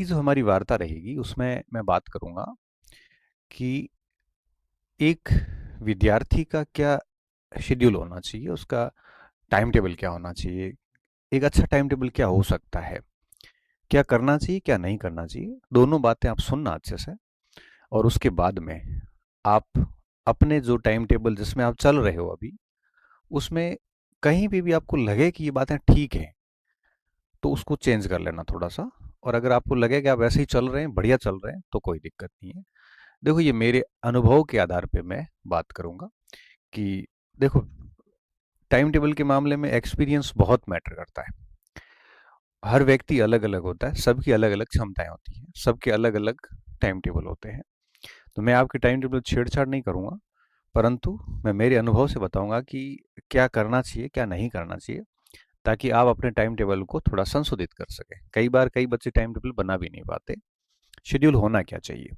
की जो हमारी वार्ता रहेगी उसमें मैं बात करूंगा कि एक विद्यार्थी का क्या शेड्यूल होना चाहिए, उसका टाइम टेबल क्या होना चाहिए, एक अच्छा टाइम टेबल क्या हो सकता है, क्या करना चाहिए क्या नहीं करना चाहिए। दोनों बातें आप सुनना अच्छे से, और उसके बाद में आप अपने जो टाइम टेबल जिसमें आप चल रहे हो अभी, उसमें कहीं भी आपको लगे कि ये बातें ठीक हैं तो उसको चेंज कर लेना थोड़ा सा। और अगर आपको लगे कि आप ऐसे ही चल रहे हैं, बढ़िया चल रहे हैं, तो कोई दिक्कत नहीं है। देखो, ये मेरे अनुभव के आधार पे मैं बात करूंगा कि देखो, टाइम टेबल के मामले में एक्सपीरियंस बहुत मैटर करता है। हर व्यक्ति अलग अलग होता है, सबकी अलग अलग क्षमताएं होती हैं, सबके अलग अलग टाइम टेबल होते हैं। तो मैं आपके टाइम टेबल छेड़छाड़ नहीं करूंगा, परंतु मैं मेरे अनुभव से बताऊंगा कि क्या करना चाहिए क्या नहीं करना चाहिए, ताकि आप अपने टाइम टेबल को थोड़ा संशोधित कर सकें। कई बार कई बच्चे टाइम टेबल बना भी नहीं पाते। शेड्यूल होना क्या चाहिए,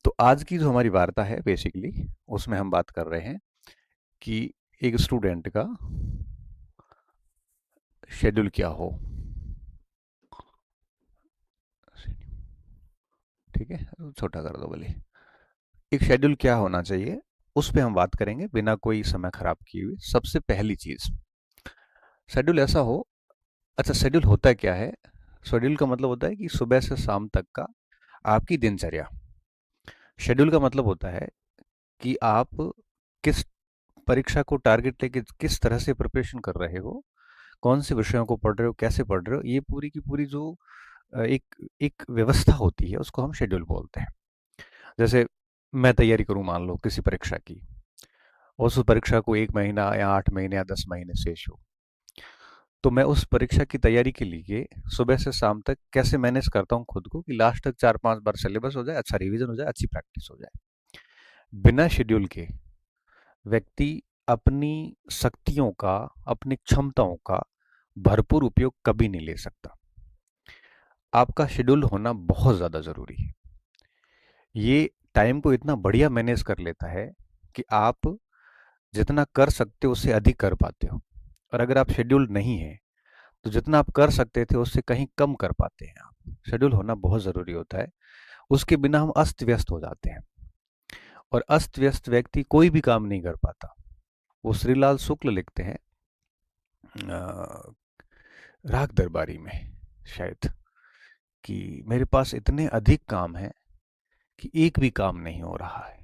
तो आज की जो हमारी वार्ता है बेसिकली उसमें हम बात कर रहे हैं कि एक स्टूडेंट का शेड्यूल क्या हो। ठीक है, छोटा कर दो भले। एक शेड्यूल क्या होना चाहिए, उस पे हम बात करेंगे बिना कोई समय खराब किए हुए। सबसे पहली चीज, शेड्यूल ऐसा हो। अच्छा, शेड्यूल होता क्या है? शेड्यूल का मतलब होता है कि सुबह से शाम तक का आपकी दिनचर्या। शेड्यूल का मतलब होता है कि आप किस परीक्षा को टारगेट लेके किस तरह से प्रिपरेशन कर रहे हो, कौन से विषयों को पढ़ रहे हो, कैसे पढ़ रहे हो, ये पूरी की पूरी जो एक एक व्यवस्था होती है उसको हम शेड्यूल बोलते हैं। जैसे मैं तैयारी करूं मान लो किसी परीक्षा की, और उस परीक्षा को 1 महीना या 8 महीने या 10 महीने शेष हो, तो मैं उस परीक्षा की तैयारी के लिए सुबह से शाम तक कैसे मैनेज करता हूँ खुद को कि लास्ट तक 4-5 बार सिलेबस हो जाए, अच्छा रिवीजन हो जाए, अच्छी प्रैक्टिस हो जाए। बिना शेड्यूल के व्यक्ति अपनी शक्तियों का, अपनी क्षमताओं का भरपूर उपयोग कभी नहीं ले सकता। आपका शेड्यूल होना बहुत ज़्यादा ज़रूरी है। ये टाइम को इतना बढ़िया मैनेज कर लेता है कि आप जितना कर सकते हो उससे अधिक कर पाते हो। और अगर आप शेड्यूल नहीं है तो जितना आप कर सकते थे उससे कहीं कम कर पाते हैं आप। शेड्यूल होना बहुत ज़रूरी होता है। उसके बिना हम अस्त व्यस्त हो जाते हैं, और अस्त व्यस्त व्यक्ति कोई भी काम नहीं कर पाता। वो श्रीलाल शुक्ल लिखते हैं राग दरबारी में शायद, कि मेरे पास इतने अधिक काम हैं कि एक भी काम नहीं हो रहा है।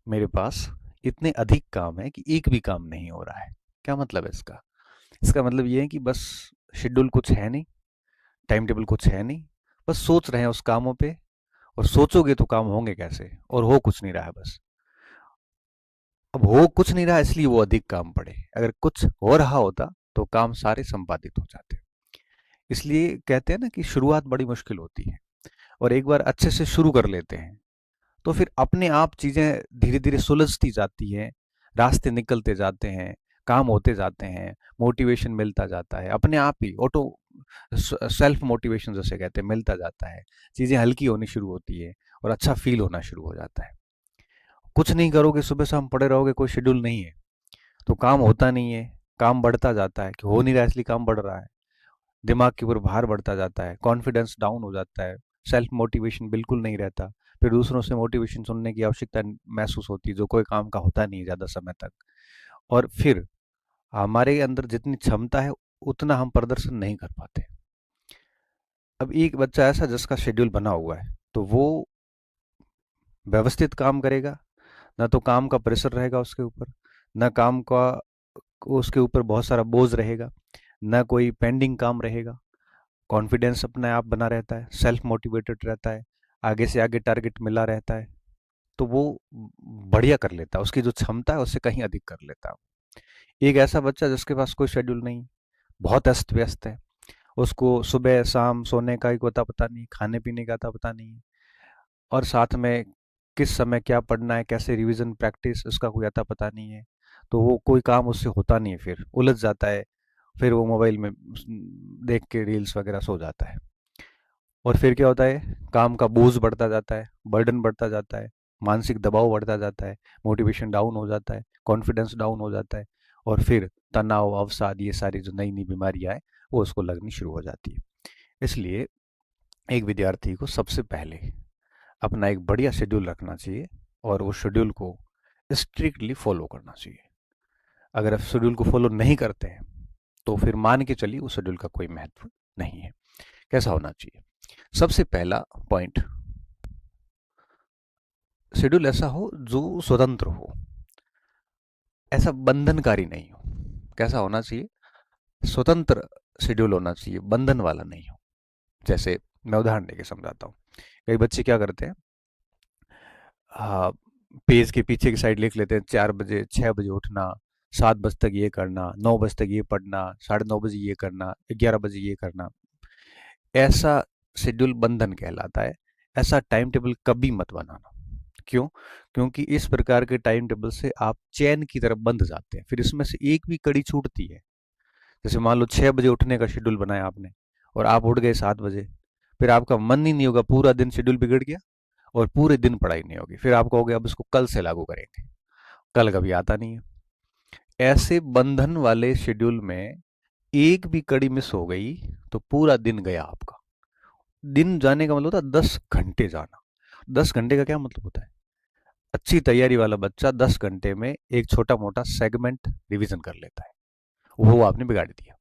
मेरे पास इतने अधिक काम है कि एक भी काम नहीं हो रहा है। क्या मतलब है इसका? इसका मतलब ये है कि बस शेड्यूल कुछ है नहीं, टाइम टेबल कुछ है नहीं, बस सोच रहे हैं उस कामों पे। और सोचोगे तो काम होंगे कैसे, और हो कुछ नहीं रहा है बस। अब हो कुछ नहीं रहा इसलिए वो अधिक काम पड़े, अगर कुछ हो रहा होता तो काम सारे संपादित हो जाते। इसलिए कहते हैं ना कि शुरुआत बड़ी मुश्किल होती है, और एक बार अच्छे से शुरू कर लेते हैं तो फिर अपने आप चीज़ें धीरे धीरे सुलझती जाती हैं, रास्ते निकलते जाते हैं, काम होते जाते हैं, मोटिवेशन मिलता जाता है अपने आप ही, ऑटो सेल्फ मोटिवेशन जैसे कहते हैं, मिलता जाता है। चीज़ें हल्की होनी शुरू होती है और अच्छा फील होना शुरू हो जाता है। कुछ नहीं करोगे, सुबह शाम पड़े रहोगे, कोई शेड्यूल नहीं है, तो काम होता नहीं है। काम बढ़ता जाता है कि हो नहीं रहा है इसलिए काम बढ़ रहा है। दिमाग के ऊपर भार बढ़ता जाता है, कॉन्फिडेंस डाउन हो जाता है, सेल्फ मोटिवेशन बिल्कुल नहीं रहता। फिर दूसरों से मोटिवेशन सुनने की आवश्यकता महसूस होती है, जो कोई काम का होता नहीं है ज़्यादा समय तक। और फिर हमारे अंदर जितनी क्षमता है उतना हम प्रदर्शन नहीं कर पाते। अब एक बच्चा ऐसा जिसका शेड्यूल बना हुआ है, तो वो व्यवस्थित काम करेगा, ना तो काम का प्रेशर रहेगा उसके ऊपर, ना काम का उसके ऊपर बहुत सारा बोझ रहेगा, ना कोई पेंडिंग काम रहेगा। कॉन्फिडेंस अपने आप बना रहता है, सेल्फ मोटिवेटेड रहता है, आगे से आगे टारगेट मिला रहता है। तो वो बढ़िया कर लेता है, उसकी जो क्षमता है उससे कहीं अधिक कर लेता है। एक ऐसा बच्चा जिसके पास कोई शेड्यूल नहीं, बहुत अस्त व्यस्त है, उसको सुबह शाम सोने का ही कोई अता पता नहीं, खाने पीने का अता पता नहीं, और साथ में किस समय क्या पढ़ना है, कैसे रिवीजन प्रैक्टिस, उसका कोई अता पता नहीं है। तो वो कोई काम उससे होता नहीं है, फिर उलझ जाता है। फिर वो मोबाइल में देख के रील्स वगैरह सो जाता है। और फिर क्या होता है, काम का बोझ बढ़ता जाता है, बर्डन बढ़ता जाता है, मानसिक दबाव बढ़ता जाता है, मोटिवेशन डाउन हो जाता है, कॉन्फिडेंस डाउन हो जाता है, और फिर तनाव, अवसाद, ये सारी जो नई नई बीमारियां हैं वो उसको लगनी शुरू हो जाती है। इसलिए एक विद्यार्थी को सबसे पहले अपना एक बढ़िया शेड्यूल रखना चाहिए और वो शेड्यूल को स्ट्रिक्टली फॉलो करना चाहिए। अगर आप शेड्यूल को फॉलो नहीं करते हैं तो फिर मान के चलिए उस शेड्यूल का कोई महत्व नहीं है। कैसा होना चाहिए? सबसे पहला पॉइंट, शेड्यूल ऐसा हो जो स्वतंत्र हो, ऐसा बंधनकारी नहीं हो। कैसा होना चाहिए? स्वतंत्र शेड्यूल होना चाहिए, बंधन वाला नहीं हो। जैसे मैं उदाहरण देके समझाता हूँ। कई बच्चे क्या करते हैं, हाँ, पेज के पीछे की साइड लिख लेते हैं 4 बजे 6 बजे उठना, 7 बजे तक ये करना, 9 बजे तक ये पढ़ना, 9:30 बजे ये करना, 11 बजे ये करना। ऐसा शेड्यूल बंधन कहलाता है। ऐसा टाइम टेबल कभी मत बनाना। क्यों? क्योंकि इस प्रकार के टाइम टेबल से आप चैन की तरफ बंध जाते हैं, फिर इसमें से एक भी कड़ी छूटती है। जैसे मान लो 6 बजे उठने का शेड्यूल बनाया आपने और आप उठ गए 7 बजे, फिर आपका मन ही नहीं होगा, पूरा दिन शेड्यूल बिगड़ गया और पूरे दिन पढ़ाई नहीं होगी। फिर आप कहोगे अब इसको कल से लागू करेंगे, कल कभी आता नहीं है। ऐसे बंधन वाले शेड्यूल में एक भी कड़ी मिस हो गई तो पूरा दिन गया आपका। दिन जाने का मतलब होता है 10 घंटे जाना। 10 घंटे का क्या मतलब होता है? अच्छी तैयारी वाला बच्चा 10 घंटे में एक छोटा मोटा सेगमेंट रिवीजन कर लेता है, वो आपने बिगाड़ दिया।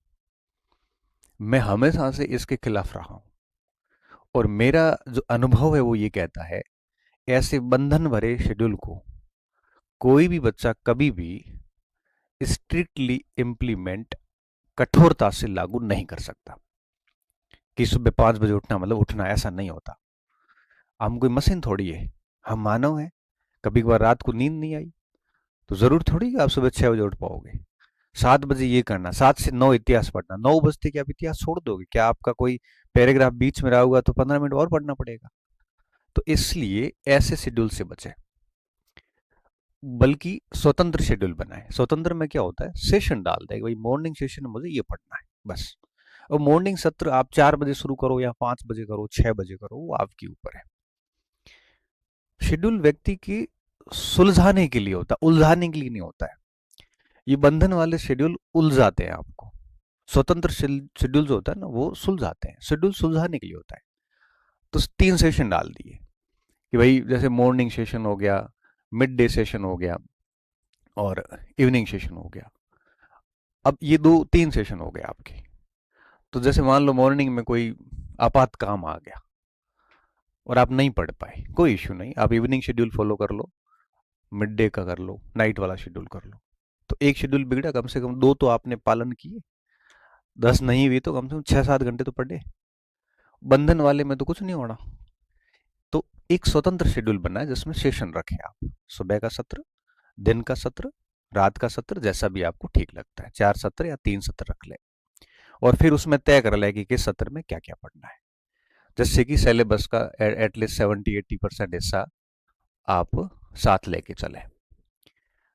मैं हमेशा से इसके खिलाफ रहा हूं और मेरा जो अनुभव है वो ये कहता है, ऐसे बंधन भरे शेड्यूल को कोई भी बच्चा कभी भी स्ट्रिक्टली इम्प्लीमेंट, कठोरता से लागू नहीं कर सकता। कि सुबह 5 बजे उठना मतलब उठना, ऐसा नहीं होता। हम कोई मशीन थोड़ी है, हम मानव हैं। कभी कभार रात को नींद नहीं आई तो जरूर थोड़ी कि आप सुबह 6 बजे उठ पाओगे। 7 बजे ये करना, 7 से 9 इतिहास पढ़ना, 9 बजते क्या आप इतिहास छोड़ दोगे? क्या आपका कोई पैराग्राफ बीच में रहा होगा तो 15 मिनट और पढ़ना पड़ेगा? तो इसलिए ऐसे शेड्यूल से बचें, बल्कि स्वतंत्र शेड्यूल बनाए। स्वतंत्र में क्या होता है, सेशन डाल दे, भाई मॉर्निंग सेशन में मुझे ये पढ़ना है बस। और मॉर्निंग सत्र आप 4 बजे शुरू करो या 5 बजे करो, 6 बजे करो, वो आपके ऊपर है। शेड्यूल व्यक्ति की सुलझाने के लिए होता है, उलझाने के लिए नहीं होता है। ये बंधन वाले शेड्यूल उलझाते हैं आपको। स्वतंत्र शेड्यूल जो होता है ना वो सुलझाते हैं, शेड्यूल सुलझाने के लिए होता है। तो 3 सेशन डाल दिए कि भाई जैसे मॉर्निंग सेशन हो गया, मिड डे सेशन हो गया और इवनिंग सेशन हो गया। अब ये 3 सेशन हो गए आपके। तो जैसे मान लो मॉर्निंग में कोई आपात काम आ गया और आप नहीं पढ़ पाए, कोई इश्यू नहीं, आप इवनिंग शेड्यूल फॉलो कर लो, मिड डे का कर लो, नाइट वाला शेड्यूल कर लो। तो एक शेड्यूल बिगड़ा, कम से कम 2 तो आपने पालन किए, 10 नहीं भी तो कम से कम 6-7 घंटे तो पढ़े। बंधन वाले में तो कुछ नहीं होना। तो एक स्वतंत्र शेड्यूल बनाए जिसमें सेशन रखें आप, सुबह का सत्र, दिन का सत्र, रात का सत्र, जैसा भी आपको ठीक लगता है, 4 सत्र या 3 सत्र रख लें। और फिर उसमें तय कर लें कि किस सत्र में क्या क्या पढ़ना है, जिससे कि सिलेबस का एटलीस्ट 70-80% हिस्सा आप साथ लेके चलें।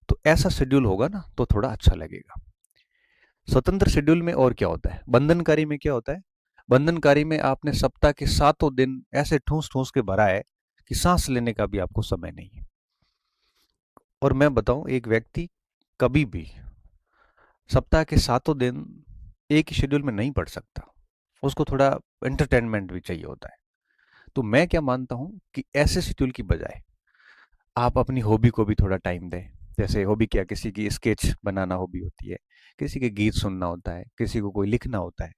तो ऐसा शेड्यूल होगा ना तो थोड़ा अच्छा लगेगा। स्वतंत्र शेड्यूल में और क्या होता है, बंधनकारी में क्या होता है? बंधनकारी में आपने सप्ताह के 7 दिन ऐसे ठूस ठूस के भरा है कि सांस लेने का भी आपको समय नहीं है। और मैं बताऊं, एक व्यक्ति कभी भी सप्ताह के 7 दिन एक ही शेड्यूल में नहीं पढ़ सकता, उसको थोड़ा एंटरटेनमेंट भी चाहिए होता है। तो मैं क्या मानता हूं कि ऐसे शेड्यूल की बजाय आप अपनी हॉबी को भी थोड़ा टाइम दें। जैसे हॉबी क्या, किसी की स्केच बनाना हॉबी होती है, किसी के गीत सुनना होता है, किसी को कोई लिखना होता है।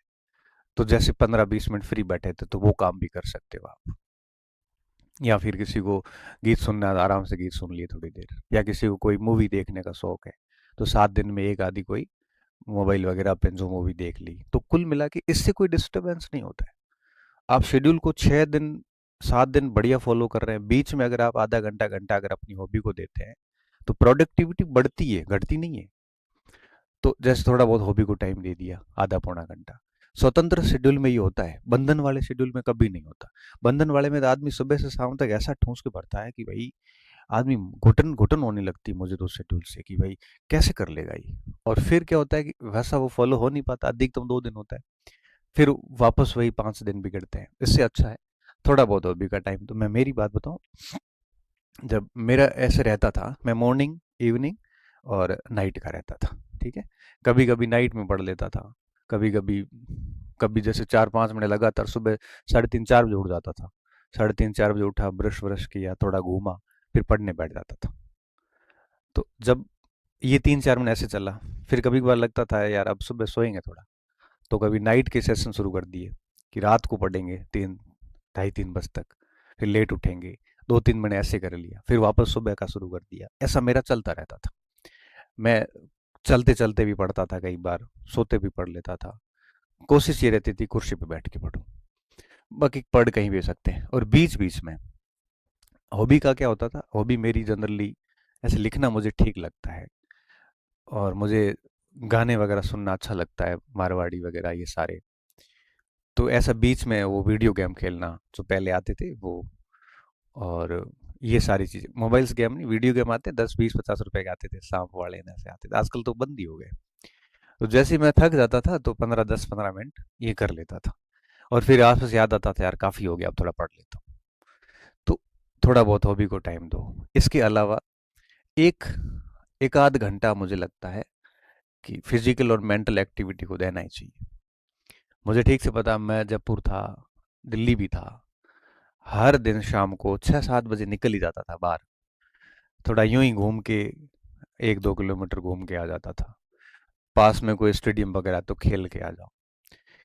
तो जैसे 15-20 मिनट फ्री बैठे थे तो वो काम भी कर सकते हो आप। या फिर किसी को गीत सुनना, आराम से गीत सुन लिए थोड़ी देर, या किसी को कोई मूवी देखने का शौक है तो 7 दिन में एक आधी कोई मोबाइल वगैरह पे जो मूवी देख ली। तो कुल मिला के इससे कोई डिस्टरबेंस नहीं होता है। आप शेड्यूल को 6 दिन 7 दिन बढ़िया फॉलो कर रहे हैं, बीच में अगर आप आधा घंटा घंटा अगर अपनी हॉबी को देते हैं तो प्रोडक्टिविटी बढ़ती है, घटती नहीं है। तो जैसे थोड़ा बहुत हॉबी को टाइम दे दिया, आधा पौना घंटा। स्वतंत्र शेड्यूल में ये होता है, बंधन वाले शेड्यूल में कभी नहीं होता। बंधन वाले में तो आदमी सुबह से शाम तक ऐसा ठूस के भरता है कि भाई आदमी घुटन घुटन होने लगती है मुझे तो शेड्यूल से, कि भाई कैसे कर लेगा ये। और फिर क्या होता है कि वैसा वो फॉलो हो नहीं पाता, अधिकतम 2 दिन होता है, फिर वापस वही 5 दिन बिगड़ते हैं। इससे अच्छा है थोड़ा बहुत हॉबी का टाइम। तो मैं मेरी बात बताऊं, जब मेरा ऐसे रहता था, मैं मॉर्निंग, इवनिंग और नाइट का रहता था, ठीक है। कभी कभी नाइट में पढ़ लेता था, कभी कभी कभी जैसे 4-5 मिनट लगातार सुबह 3:30-4 बजे उठ जाता था। 3:30-4 बजे उठा, ब्रश व्रश किया, थोड़ा घूमा, फिर पढ़ने बैठ जाता था। तो जब ये 3-4 महीने ऐसे चला, फिर कभी कभार लगता था यार अब सुबह सोएंगे थोड़ा, तो कभी नाइट के सेशन शुरू कर दिए कि रात को पढ़ेंगे 3, 2:30, 3 बजे तक, फिर लेट उठेंगे। 2-3 महीने ऐसे कर लिया, फिर वापस सुबह का शुरू कर दिया। ऐसा मेरा चलता रहता था। मैं चलते चलते भी पढ़ता था, कई बार सोते भी पढ़ लेता था। कोशिश ये रहती थी कुर्सी पे बैठ के पढूं, बाकी पढ़ कहीं भी सकते हैं। और बीच बीच में हॉबी का क्या होता था, हॉबी मेरी जनरली ऐसे लिखना मुझे ठीक लगता है, और मुझे गाने वगैरह सुनना अच्छा लगता है, मारवाड़ी वगैरह ये सारे। तो ऐसा बीच में वो वीडियो गेम खेलना जो पहले आते थे वो, और ये सारी चीज़ें, मोबाइल्स गेम नहीं, वीडियो गेम आते हैं, 10, 20, 50 रुपए के आते थे, सांप वाले न ऐसे आते थे, आजकल तो बंद ही हो गए। तो जैसे ही मैं थक जाता था तो 15, 10, 15 मिनट ये कर लेता था, और फिर आसपास याद आता था यार काफ़ी हो गया, अब थोड़ा पढ़ लेता हूँ। तो थोड़ा बहुत हॉबी को टाइम दो। इसके अलावा एक एक आध घंटा मुझे लगता है कि फिजिकल और मेंटल एक्टिविटी को देना ही चाहिए। मुझे ठीक से पता, मैं जयपुर था, दिल्ली भी था, हर दिन शाम को 6-7 बजे निकल ही जाता था बाहर, थोड़ा यूं ही घूम के 1-2 किलोमीटर घूम के आ जाता था। पास में कोई स्टेडियम वगैरह तो खेल के आ जाओ।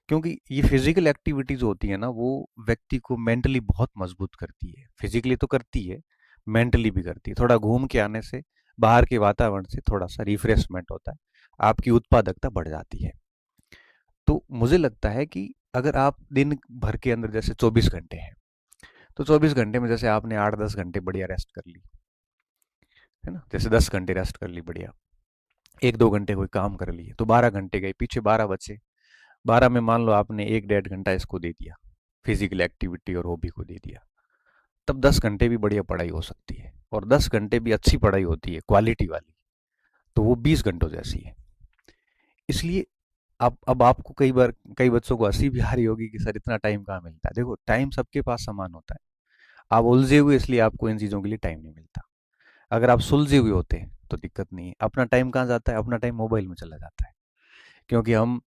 क्योंकि ये फिजिकल एक्टिविटी जो होती है ना, वो व्यक्ति को मेंटली बहुत मजबूत करती है। फिजिकली तो करती है, मेंटली भी करती है। थोड़ा घूम के आने से, बाहर के वातावरण से थोड़ा सा रिफ्रेशमेंट होता है, आपकी उत्पादकता बढ़ जाती है। तो मुझे लगता है कि अगर आप दिन भर के अंदर जैसे 24 घंटे हैं, तो 24 घंटे में जैसे आपने 8-10 घंटे बढ़िया रेस्ट कर ली, है ना, जैसे 10 घंटे रेस्ट कर ली बढ़िया, 1-2 घंटे कोई काम कर लिए, तो 12 घंटे गए, पीछे 12 बचे। 12 में मान लो आपने 1-1.5 घंटा इसको दे दिया, फिजिकल एक्टिविटी और हॉबी को दे दिया, तब 10 घंटे भी बढ़िया पढ़ाई हो सकती है, और 10 घंटे भी अच्छी पढ़ाई होती है, क्वालिटी वाली, तो वो 20 घंटों जैसी है। इसलिए अब आपको कई बार, कई बच्चों को हंसी भी आ रही होगी कि सर इतना टाइम कहाँ मिलता है। देखो, टाइम सबके पास समान होता है, आप उलझे हुए इसलिए आपको इन चीज़ों के लिए टाइम नहीं मिलता। अगर आप सुलझे हुए होते तो दिक्कत नहीं है। अपना टाइम कहाँ जाता है, अपना टाइम मोबाइल में चला जाता है, क्योंकि हम,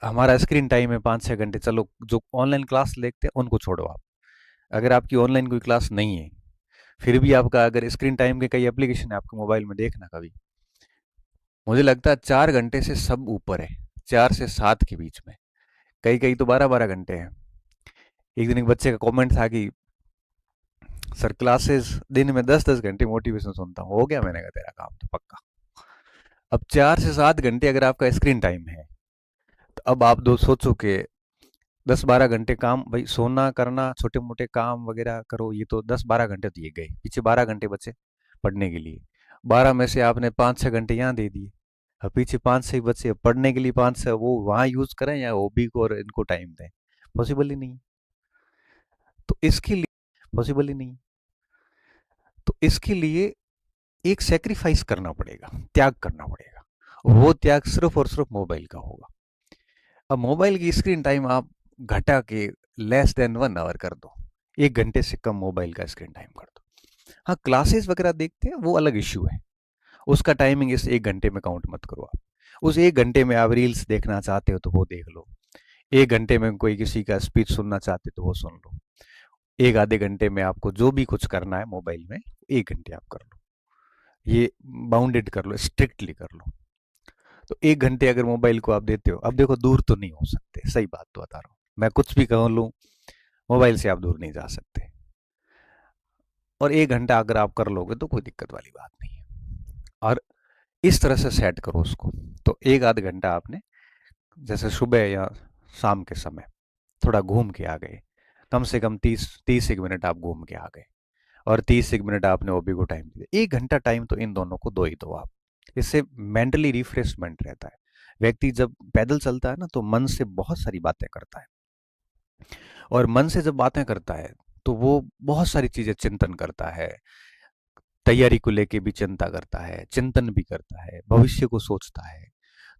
हमारा स्क्रीन टाइम है 5-6 घंटे। चलो जो ऑनलाइन क्लास देखते हैं उनको छोड़ो आप, अगर आपकी ऑनलाइन कोई क्लास नहीं है, फिर भी आपका अगर स्क्रीन टाइम के कई एप्लीकेशन है आपके मोबाइल में, देखना कभी, मुझे लगता है 4 घंटे से सब ऊपर है, 4 से 7 के बीच में, कई कई तो 12-12 घंटे हैं। एक दिन एक बच्चे का कमेंट था कि सर क्लासेस दिन में 10-10 घंटे मोटिवेशन सुनता हूँ, हो गया, मैंने कहा तेरा काम तो पक्का। अब 4 से 7 घंटे अगर आपका स्क्रीन टाइम है, तो अब आप दो सोचो कि 10-12 घंटे काम, भाई सोना करना, छोटे मोटे काम वगैरह करो, ये तो 10-12 घंटे तो ये गए, पीछे 12 घंटे बचे पढ़ने के लिए। 12 में से आपने 5-6 घंटे यहाँ दे दिए, अब पीछे 5-6 बचे पढ़ने के लिए, 5-6 वो वहाँ यूज करें या हॉबी को और इनको टाइम दें, पॉसिबल ही नहीं। तो इसके लिए पॉसिबल ही नहीं। तो इसके लिए एक सेक्रीफाइस करना पड़ेगा, त्याग करना पड़ेगा। वो त्याग सिर्फ और सिर्फ मोबाइल का होगा। अब मोबाइल की स्क्रीन टाइम आप घटा के लेस देन 1 आवर कर दो, 1 घंटे से कम मोबाइल का स्क्रीन टाइम कर दो। हाँ, क्लासेस वगैरह देखते हैं वो अलग इश्यू है, उसका टाइमिंग इस 1 घंटे में काउंट मत करो आप। उस 1 घंटे में आप रील्स देखना चाहते हो तो वो देख लो, 1 घंटे में कोई किसी का स्पीच सुनना चाहते हो तो वो सुन लो, एक आधे घंटे में आपको जो भी कुछ करना है मोबाइल में, 1 घंटे आप कर लो। ये बाउंडेड कर लो, स्ट्रिक्टली कर लो। तो 1 घंटे अगर मोबाइल को आप देते हो, अब देखो दूर तो नहीं हो सकते, सही बात तो बता रहा हूँ, मैं कुछ भी कह लूँ, मोबाइल से आप दूर नहीं जा सकते। और 1 घंटा अगर आप कर लोगे तो कोई दिक्कत वाली बात नहीं है। और इस तरह से सेट करो उसको। तो एक आध घंटा आपने, जैसे सुबह या शाम के समय थोड़ा घूम के आ गए, कम से कम 30 एक मिनट आप घूम के आ गए, और 30 एक मिनट आपने हॉबी को टाइम दिया, 1 घंटा टाइम तो इन दोनों को दो ही दो आप। इससे मेंटली रिफ्रेशमेंट रहता है। व्यक्ति जब पैदल चलता है ना, तो मन से बहुत सारी बातें करता है, और मन से जब बातें करता है तो वो बहुत सारी चीजें चिंतन करता है, तैयारी को लेके भी चिंता करता है, चिंतन भी करता है, भविष्य को सोचता है।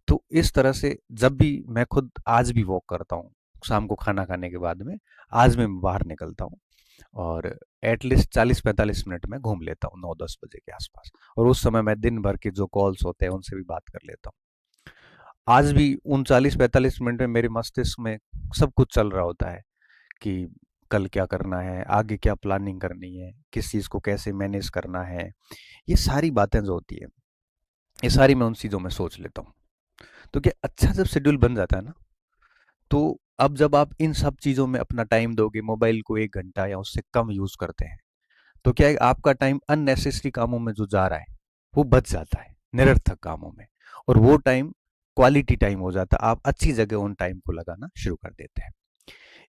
तो इस तरह से जब भी मैं खुद आज भी वॉक करता हूँ, शाम को खाना खाने के बाद में, आज मैं बाहर निकलता हूँ, और एटलीस्ट 40-45 मिनट में घूम लेता हूँ 9-10 बजे के आसपास, और उस समय मैं दिन भर के जो कॉल्स होते हैं उनसे भी बात कर लेता हूँ। आज भी उन 40-45 मिनट में मेरे मस्तिष्क में सब कुछ चल रहा होता है कि कल क्या करना है, आगे क्या प्लानिंग करनी है, किस चीज़ को कैसे मैनेज करना है। ये सारी बातें जो होती है, ये सारी मैं उन चीज़ों में सोच लेता हूँ। तो क्या अच्छा जब शेड्यूल बन जाता है ना, तो अब जब आप इन सब चीज़ों में अपना टाइम दोगे, मोबाइल को 1 घंटा या उससे कम यूज़ करते हैं, तो क्या है, आपका टाइम अननेसेसरी कामों में जो जा रहा है वो बच जाता है, निरर्थक कामों में। और वो टाइम क्वालिटी टाइम हो जाता है, आप अच्छी जगह उन टाइम को लगाना शुरू कर देते हैं।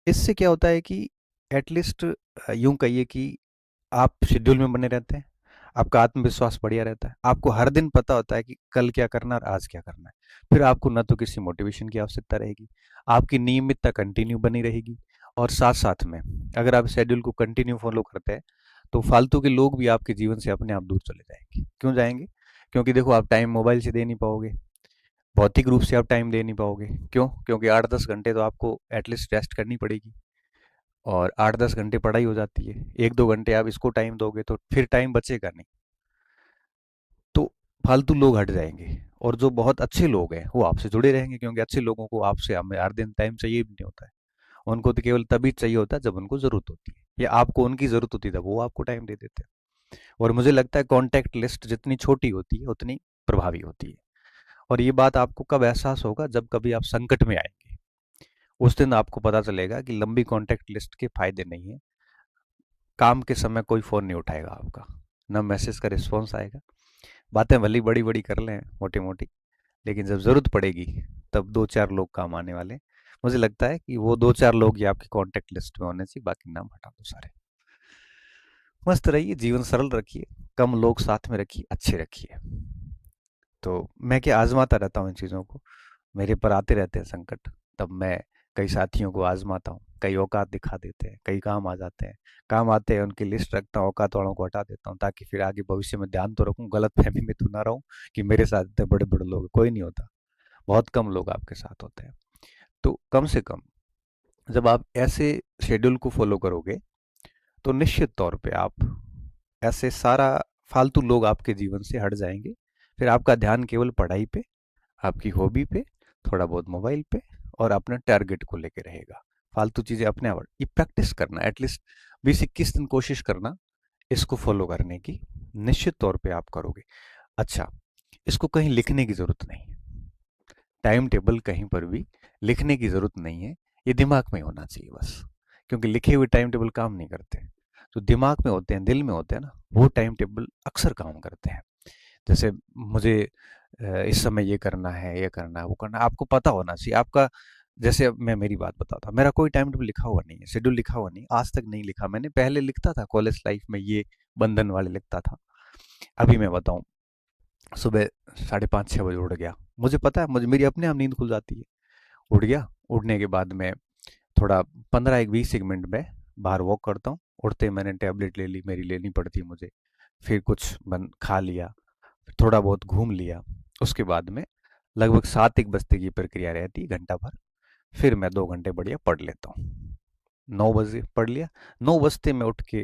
इससे क्या होता है कि एटलीस्ट यूं कहिए कि आप शेड्यूल में बने रहते हैं, आपका आत्मविश्वास बढ़िया रहता है, आपको हर दिन पता होता है कि कल क्या करना है और आज क्या करना है। फिर आपको ना तो किसी मोटिवेशन की आवश्यकता रहेगी, आपकी नियमितता कंटिन्यू बनी रहेगी। और साथ साथ में अगर आप शेड्यूल को कंटिन्यू फॉलो करते हैं, तो फालतू के लोग भी आपके जीवन से अपने आप दूर चले जाएंगे। क्यों जाएंगे? क्योंकि देखो, आप टाइम मोबाइल से दे नहीं पाओगे, भौतिक रूप से आप टाइम दे नहीं पाओगे। क्यों? क्योंकि 8-10 घंटे तो आपको एटलीस्ट रेस्ट करनी पड़ेगी, और 8-10 घंटे पढ़ाई हो जाती है। 1-2 घंटे आप इसको टाइम दोगे तो फिर टाइम बचेगा नहीं। तो फालतू लोग हट जाएंगे, और जो बहुत अच्छे लोग हैं वो आपसे जुड़े रहेंगे, क्योंकि अच्छे लोगों को आपसे हमें हर दिन टाइम चाहिए भी नहीं होता है। उनको तो केवल तभी चाहिए होता है जब उनको जरूरत होती है, या आपको उनकी जरूरत होती है तब वो आपको टाइम दे देते हैं। और मुझे लगता है कॉन्टैक्ट लिस्ट जितनी छोटी होती है उतनी प्रभावी होती है। और ये बात आपको कब एहसास होगा? जब कभी आप संकट में आएंगे, उस दिन आपको पता चलेगा कि लंबी कॉन्टैक्ट लिस्ट के फायदे नहीं है। काम के समय कोई फ़ोन नहीं उठाएगा आपका, ना मैसेज का रिस्पॉन्स आएगा। बातें भली बड़ी बड़ी कर लें मोटी मोटी, लेकिन जब ज़रूरत पड़ेगी तब 2-4 लोग काम आने वाले। मुझे लगता है कि वो 2-4 लोग ही आपकी कॉन्टैक्ट लिस्ट में होने चाहिए, बाकी नाम हटा दो सारे। मस्त रहिए, जीवन सरल रखिए, कम लोग साथ में रखिए, अच्छे रखिए। तो मैं क्या आजमाता रहता हूँ इन चीज़ों को, मेरे पर आते रहते हैं संकट, तब मैं कई साथियों को आजमाता हूँ, कई औकात दिखा देते हैं, कई काम आ जाते हैं। काम आते हैं उनकी लिस्ट रखता हूँ, औकात वालों को हटा देता हूँ, ताकि फिर आगे भविष्य में ध्यान तो रखूँ, गलत फहमी में तो ना रहूँ कि मेरे साथ इतने बड़े बड़े लोग हैं। कोई नहीं होता, बहुत कम लोग आपके साथ होते हैं। तो कम से कम जब आप ऐसे शेड्यूल को फॉलो करोगे, तो निश्चित तौर पे आप ऐसे सारा फालतू लोग आपके जीवन से हट जाएंगे। फिर आपका ध्यान केवल पढ़ाई पे, आपकी हॉबी पे, थोड़ा बहुत मोबाइल पे और अपने टारगेट को लेके रहेगा। फालतू चीज़ें अपने आप, ये प्रैक्टिस करना, एटलीस्ट 20-21 दिन कोशिश करना इसको फॉलो करने की। निश्चित तौर पे आप करोगे। अच्छा, इसको कहीं लिखने की ज़रूरत नहीं, टाइम टेबल कहीं पर भी लिखने की ज़रूरत नहीं है, ये दिमाग में होना चाहिए बस। क्योंकि लिखे हुए टाइम टेबल काम नहीं करते। जो दिमाग में होते हैं, दिल में होते हैं ना, वो टाइम टेबल अक्सर काम करते हैं। जैसे मुझे इस समय ये करना है, ये करना है, वो करना है, आपको पता होना चाहिए आपका। जैसे अब मैं मेरी बात बताता हूँ, मेरा कोई टाइम टेबल लिखा हुआ नहीं है, शेड्यूल लिखा हुआ नहीं, आज तक नहीं लिखा मैंने। पहले लिखता था, कॉलेज लाइफ में ये बंधन वाले लिखता था। अभी मैं बताऊँ, सुबह 5:30-6 बजे उठ गया, मुझे पता है, मुझे मेरी अपने आप नींद खुल जाती है। उठ गया, उठने के बाद मैं थोड़ा 15-20 मिनट में बाहर वॉक करता हूँ। उठते ही मैंने टैबलेट ले ली, मेरी लेनी पड़ती है मुझे। फिर कुछ बन खा लिया, थोड़ा बहुत घूम लिया। उसके बाद में लगभग 7-1 बजते की प्रक्रिया रहती है, घंटा भर। फिर मैं 2 घंटे बढ़िया पढ़ लेता हूँ। 9 बजे पढ़ लिया, 9 बजते मैं उठ के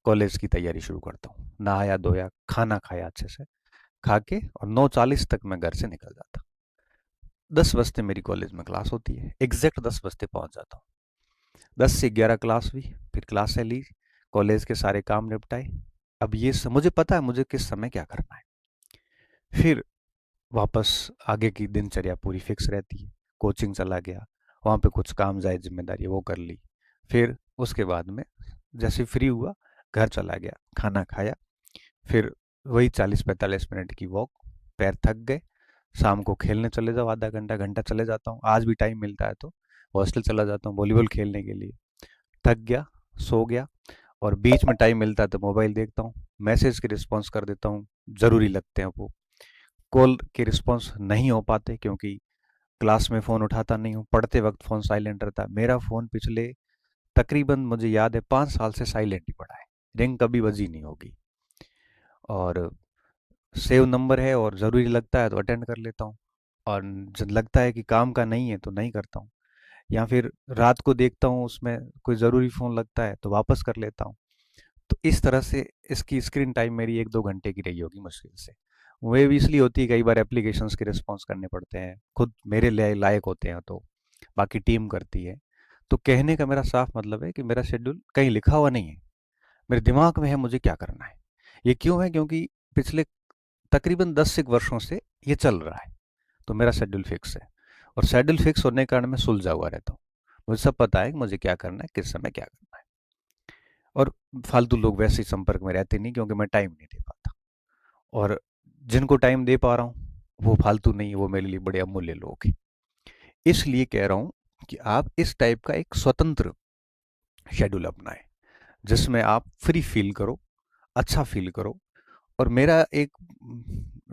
कॉलेज की तैयारी शुरू करता हूँ। नहाया धोया, खाना खाया अच्छे से, खा के, और 9:40 तक मैं घर से निकल जाता। 10 बजते मेरी कॉलेज में क्लास होती है, एग्जैक्ट 10 बजते पहुँच जाता हूँ। 10 से 11 क्लास हुई, फिर क्लासें ली, कॉलेज के सारे काम निपटाए। अब मुझे पता है मुझे किस समय क्या करना है। फिर वापस आगे की दिनचर्या पूरी फिक्स रहती है। कोचिंग चला गया, वहाँ पे कुछ काम जाए जिम्मेदारी वो कर ली। फिर उसके बाद में जैसे फ्री हुआ, घर चला गया, खाना खाया। फिर वही 40-45 मिनट की वॉक, पैर थक गए, शाम को खेलने चले जाओ, आधा घंटा घंटा चले जाता हूँ। आज भी टाइम मिलता है तो हॉस्टल चला जाता हूँ वॉलीबॉल खेलने के लिए। थक गया, सो गया, और बीच में टाइम मिलता है तो मोबाइल देखता हूँ, मैसेज के रिस्पॉन्स कर देता हूँ, ज़रूरी लगते हैं वो। कॉल के रिस्पॉन्स नहीं हो पाते क्योंकि क्लास में फ़ोन उठाता नहीं हूँ, पढ़ते वक्त फ़ोन साइलेंट रहता है। मेरा फ़ोन पिछले तकरीबन मुझे याद है 5 साल से साइलेंट ही पड़ा है, रिंग कभी बजी नहीं होगी। और सेव नंबर है, और ज़रूरी लगता है तो अटेंड कर लेता हूँ, और जब लगता है कि काम का नहीं है तो नहीं करता हूँ। या फिर रात को देखता हूँ उसमें कोई ज़रूरी फ़ोन लगता है तो वापस कर लेता हूँ। तो इस तरह से इसकी स्क्रीन टाइम मेरी 1-2 घंटे की रही होगी मुश्किल से। वे भी इसलिए होती है, कई बार एप्लीकेशंस के रिस्पॉन्स करने पड़ते हैं, खुद मेरे लायक होते हैं तो बाकी टीम करती है। तो कहने का मेरा साफ मतलब है कि मेरा शेड्यूल कहीं लिखा हुआ नहीं है, मेरे दिमाग में है मुझे क्या करना है। ये क्यों है? क्योंकि पिछले तकरीबन 10 एक वर्षों से ये चल रहा है, तो मेरा शेड्यूल फिक्स है। और शेड्यूल फिक्स होने के कारण मैं सुलझा हुआ रहता हूँ। मुझे सब पता है कि मुझे क्या करना है, किस समय क्या करना है। और फालतू लोग वैसे ही संपर्क में रहते नहीं, क्योंकि मैं टाइम नहीं दे पाता। और जिनको टाइम दे पा रहा हूँ वो फालतू नहीं, वो मेरे लिए बड़े अमूल्य लोग हैं। इसलिए कह रहा हूँ कि आप इस टाइप का एक स्वतंत्र शेड्यूल अपनाएं, जिसमें आप फ्री फील करो, अच्छा फील करो। और मेरा एक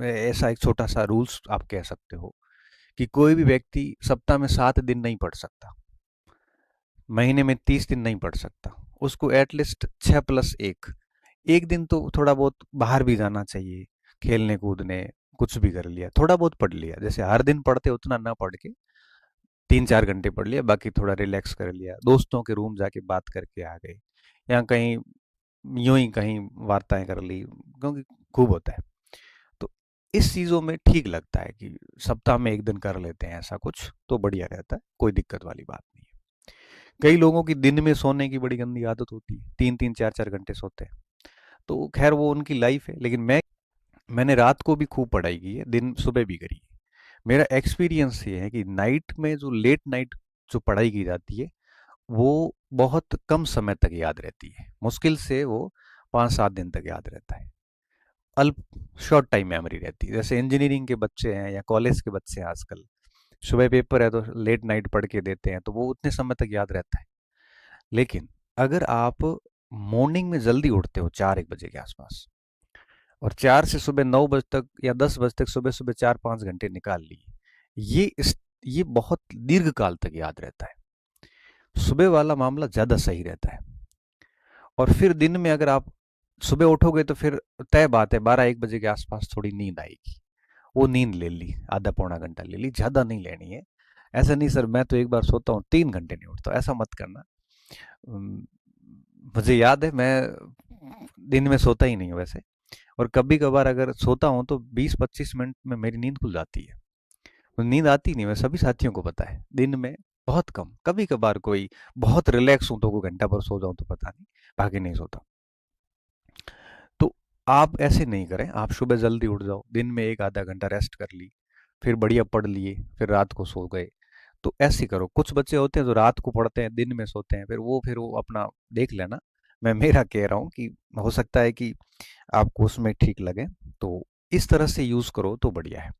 ऐसा एक छोटा सा रूल्स आप कह सकते हो कि कोई भी व्यक्ति सप्ताह में 7 दिन नहीं पढ़ सकता, महीने में 30 दिन नहीं पढ़ सकता। उसको एटलीस्ट 6+1 एक दिन तो थोड़ा बहुत बाहर भी जाना चाहिए, खेलने कूदने, कुछ भी कर लिया, थोड़ा बहुत पढ़ लिया। जैसे हर दिन पढ़ते उतना ना पढ़ के 3-4 घंटे पढ़ लिया, बाकी थोड़ा रिलैक्स कर लिया, दोस्तों के रूम जाके बात करके आ गए, या कहीं यूं ही कहीं वार्ताएं कर ली, क्योंकि खूब होता है। तो इस चीज़ों में ठीक लगता है कि सप्ताह में एक दिन कर लेते हैं ऐसा कुछ, तो बढ़िया रहता है, कोई दिक्कत वाली बात नहीं है। कई लोगों की दिन में सोने की बड़ी गंदी आदत होती है, 3-3 4-4 घंटे सोते हैं, तो खैर वो उनकी लाइफ है। लेकिन मैंने रात को भी खूब पढ़ाई की है, दिन सुबह भी करी है। मेरा एक्सपीरियंस ये है कि नाइट में जो लेट नाइट जो पढ़ाई की जाती है, वो बहुत कम समय तक याद रहती है, मुश्किल से वो 5-7 दिन तक याद रहता है। अल्प शॉर्ट टाइम मेमोरी रहती है। जैसे इंजीनियरिंग के बच्चे हैं या कॉलेज के बच्चे हैं आजकल, सुबह पेपर है तो लेट नाइट पढ़ के देते हैं, तो वो उतने समय तक याद रहता है। लेकिन अगर आप मॉर्निंग में जल्दी उठते हो 4-1 बजे के आसपास, और 4 से सुबह 9 बजे तक या 10 बजे तक सुबह सुबह 4-5 घंटे निकाल लिए, ये बहुत दीर्घ काल तक याद रहता है। सुबह वाला मामला ज़्यादा सही रहता है। और फिर दिन में अगर आप सुबह उठोगे तो फिर तय बात है 12-1 बजे के आसपास थोड़ी नींद आएगी। वो नींद ले ली, आधा पौना घंटा ले ली, ज़्यादा नहीं लेनी है। ऐसा नहीं सर मैं तो एक बार सोता हूँ 3 घंटे नहीं उठता, ऐसा मत करना। उम, मुझे याद है मैं दिन में सोता ही नहीं हूँ वैसे। और कभी कभार अगर सोता हूँ तो 20-25 मिनट में मेरी नींद खुल जाती है। तो नींद आती नहीं, मैं सभी साथियों को पता है, दिन में बहुत कम, कभी कभार कोई बहुत रिलैक्स हूँ तो कोई घंटा भर सो जाऊँ तो पता नहीं, बाकी नहीं सोता। तो आप ऐसे नहीं करें, आप सुबह जल्दी उठ जाओ, दिन में एक आधा घंटा रेस्ट कर ली, फिर बढ़िया पढ़ लिए, फिर रात को सो गए। तो ऐसे करो। कुछ बच्चे होते हैं जो रात को पढ़ते हैं दिन में सोते हैं, फिर वो अपना देख लेना। मैं मेरा कह रहा हूँ कि हो सकता है कि आपको उसमें ठीक लगे, तो इस तरह से यूज करो तो बढ़िया है।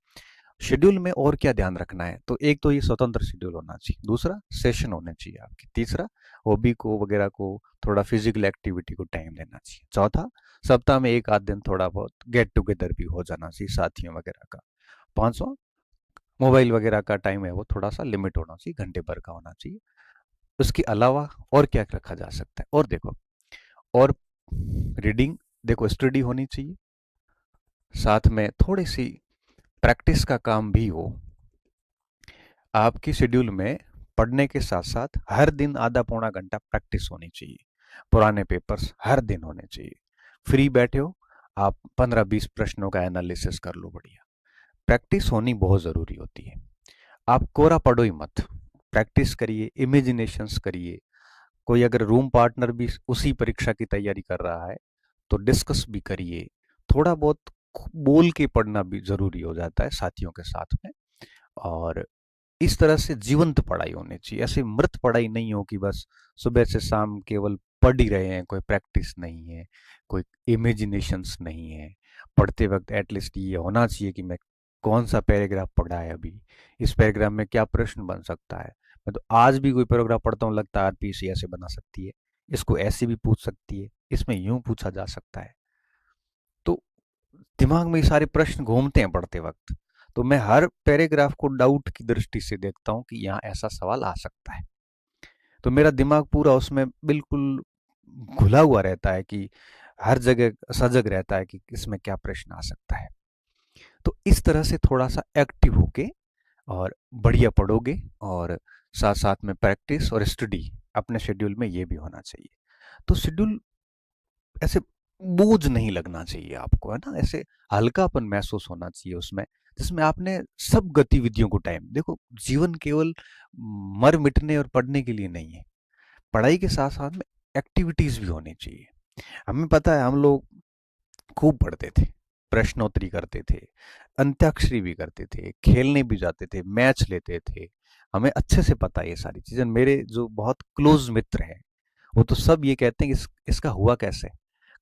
शेड्यूल में और क्या ध्यान रखना है? तो एक तो ये स्वतंत्र शेड्यूल होना चाहिए, दूसरा सेशन होने चाहिए आपकी, तीसरा हॉबी को वगैरह को थोड़ा फिजिकल एक्टिविटी को टाइम देना चाहिए, चौथा सप्ताह में एक आध दिन थोड़ा बहुत गेट टुगेदर भी हो जाना चाहिए साथियों वगैरह का, पांचवा मोबाइल वगैरह का टाइम है वो थोड़ा सा लिमिट होना चाहिए, घंटे भर का होना चाहिए। उसके अलावा और क्या रखा जा सकता है? और देखो, और रीडिंग, देखो स्टडी होनी चाहिए, साथ में थोड़ी सी प्रैक्टिस का काम भी हो आपकी शेड्यूल में। पढ़ने के साथ साथ हर दिन आधा पौना घंटा प्रैक्टिस होनी चाहिए, पुराने पेपर्स हर दिन होने चाहिए। फ्री बैठे हो, आप 15-20 प्रश्नों का एनालिसिस कर लो, बढ़िया। प्रैक्टिस होनी बहुत ज़रूरी होती है। आप कोरा पढ़ो ही मत, प्रैक्टिस करिए, इमेजिनेशंस करिए। कोई अगर रूम पार्टनर भी उसी परीक्षा की तैयारी कर रहा है तो डिस्कस भी करिए। थोड़ा बहुत बोल के पढ़ना भी ज़रूरी हो जाता है साथियों के साथ में। और इस तरह से जीवंत पढ़ाई होनी चाहिए, ऐसे मृत पढ़ाई नहीं हो कि बस सुबह से शाम केवल पढ़ ही रहे हैं, कोई प्रैक्टिस नहीं है, कोई इमेजिनेशंस नहीं है। पढ़ते वक्त एटलीस्ट ये होना चाहिए कि मैं कौन सा पैराग्राफ पढ़ा है अभी, इस पैराग्राफ में क्या प्रश्न बन सकता है। मैं तो आज भी कोई पैराग्राफ पढ़ता हूँ, लगता है आरपीसी ऐसे बना सकती है, इसको ऐसे भी पूछ सकती है, इसमें यूं पूछा जा सकता है। तो दिमाग में ये सारे प्रश्न घूमते हैं पढ़ते वक्त। तो मैं हर पैराग्राफ को डाउट की दृष्टि से देखता हूँ कि यहाँ ऐसा सवाल आ सकता है। तो मेरा दिमाग पूरा उसमें बिल्कुल घुला हुआ रहता है कि हर जगह सजग रहता है कि इसमें क्या प्रश्न आ सकता है। तो इस तरह से थोड़ा सा एक्टिव होके और बढ़िया पढ़ोगे, और साथ साथ में प्रैक्टिस और स्टडी अपने शेड्यूल में ये भी होना चाहिए। तो शेड्यूल ऐसे बोझ नहीं लगना चाहिए आपको, है ना? ऐसे हल्कापन महसूस होना चाहिए उसमें, जिसमें आपने सब गतिविधियों को टाइम देखो। जीवन केवल मर मिटने और पढ़ने के लिए नहीं है। पढ़ाई के साथ साथ में एक्टिविटीज भी होनी चाहिए। हमें पता है, हम लोग खूब पढ़ते थे, प्रश्नोत्तरी करते थे, अंत्याक्षरी भी करते थे, खेलने भी जाते थे, मैच लेते थे। हमें अच्छे से पता है ये सारी चीजें। मेरे जो बहुत क्लोज मित्र हैं, वो तो सब ये कहते हैं कि इसका हुआ कैसे,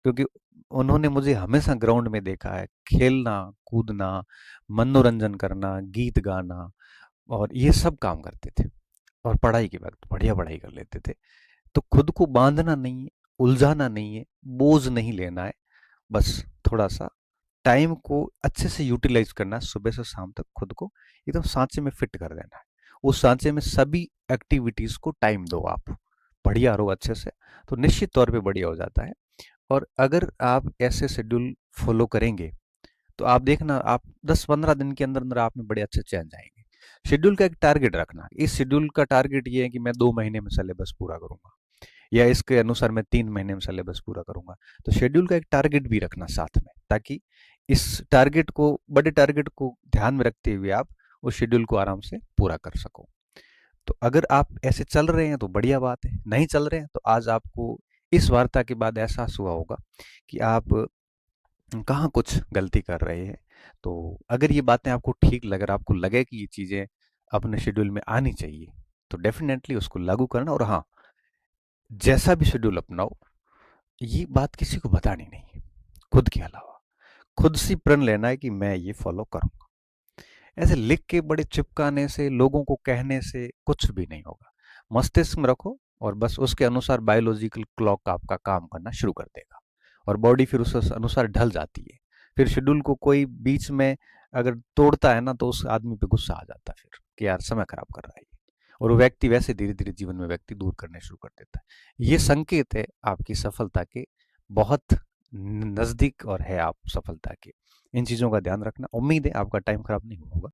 क्योंकि उन्होंने मुझे हमेशा ग्राउंड में देखा है, खेलना, कूदना, मनोरंजन करना, गीत गाना, और ये सब काम करते थे। और पढ़ाई के वक्त बढ़िया पढ़ाई कर लेते थे। तो खुद को बांधना नहीं है, उलझाना नहीं है, बोझ नहीं लेना है। बस थोड़ा सा टाइम को अच्छे से यूटिलाइज करना है। सुबह से शाम तक खुद को एकदम सांचे में फिट कर देना है। उस सांचे में सभी एक्टिविटीज को टाइम दो आप, बढ़िया रहो अच्छे से, तो निश्चित तौर पे बढ़िया हो जाता है। और अगर आप ऐसे शेड्यूल फॉलो करेंगे, तो आप देखना, आप 10-15 दिन के अंदर अंदर आप में बड़े अच्छे चेंज आएंगे। शेड्यूल का एक टारगेट रखना। इस शेड्यूल का टारगेट ये है कि मैं 2 महीने में सिलेबस पूरा करूंगा, या इसके अनुसार मैं 3 महीने में सिलेबस पूरा करूंगा। तो शेड्यूल का एक टारगेट भी रखना साथ में, ताकि इस टारगेट को, बड़े टारगेट को ध्यान में रखते हुए आप उस शेड्यूल को आराम से पूरा कर सको। तो अगर आप ऐसे चल रहे हैं तो बढ़िया बात है, नहीं चल रहे हैं तो आज आपको इस वार्ता के बाद एहसास हुआ होगा कि आप कहाँ कुछ गलती कर रहे हैं। तो अगर ये बातें आपको ठीक लगे, अगर आपको लगे कि ये चीज़ें अपने शेड्यूल में आनी चाहिए, तो डेफिनेटली उसको लागू करना। और हाँ, जैसा भी शेड्यूल अपनाओ, ये बात किसी को बतानी नहीं है, खुद के अलावा। खुद से प्रण लेना है कि मैं ये फॉलो करूंगा। ऐसे लिख के बड़े चिपकाने से, लोगों को कहने से कुछ भी नहीं होगा। मस्तिष्क में रखो, और बस उसके अनुसार बायोलॉजिकल क्लॉक आपका काम करना शुरू कर देगा, और बॉडी फिर उस अनुसार ढल जाती है। फिर शेड्यूल को कोई बीच में अगर तोड़ता है ना, तो उस आदमी पे गुस्सा आ जाता है फिर कि यार समय खराब कर रहा है ये। और वो व्यक्ति वैसे धीरे धीरे जीवन में व्यक्ति दूर करने शुरू कर देता है। ये संकेत है आपकी सफलता के बहुत नजदीक, और है आप सफलता के। इन चीजों का ध्यान रखना। उम्मीद है आपका टाइम खराब नहीं होगा।